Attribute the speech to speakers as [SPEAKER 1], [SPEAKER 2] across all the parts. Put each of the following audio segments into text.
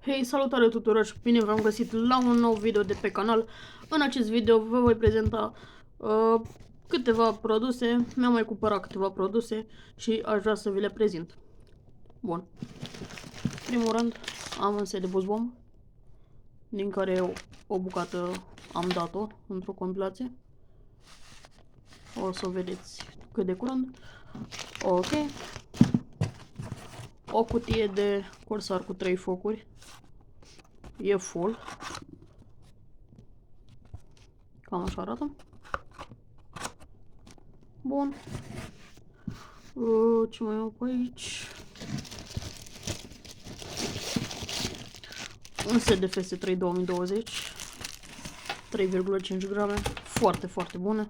[SPEAKER 1] Hei, salutare tuturor și bine v-am găsit la un nou video de pe canal. În acest video vă voi prezenta câteva produse. Mi-am mai cumpărat câteva produse și aș vrea să vi le prezint. Bun. Primul rând am un set de buzbom, din care o bucată am dat-o într-o compilație. O să o vedeți cât de curând. Ok. O cutie de Corsair cu 3 focuri. E full. Cam așa arată. Bun. Ce mai am pe aici? Un set de FS3 2020. 3,5 grame. Foarte, foarte bune.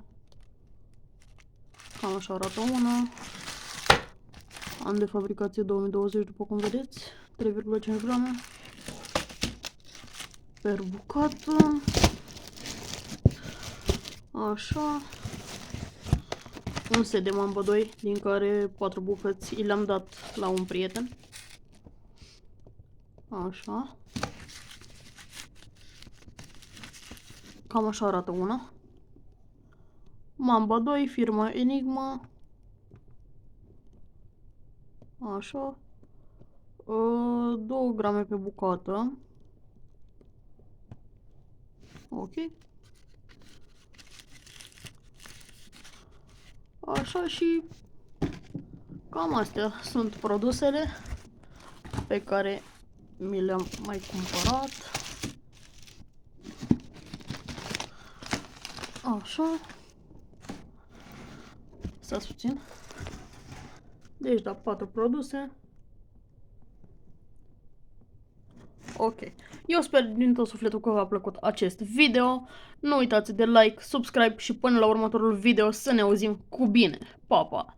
[SPEAKER 1] Cam așa arată una. An de fabricație 2020, după cum vedeți. 3,5 grame. Per bucată. Așa. Un set de Mamba 2, din care 4 bucăți i le-am dat la un prieten. Așa. Cam așa arată una. Mamba 2, firma Enigma. Așa. 2 grame pe bucată. Ok. Așa, și cam astea sunt produsele pe care mi le-am mai cumpărat. Așa. Stați puțin. Deci, da, 4 produse. Ok. Eu sper din tot sufletul că v-a plăcut acest video. Nu uitați de like, subscribe și până la următorul video să ne auzim cu bine. Pa, pa!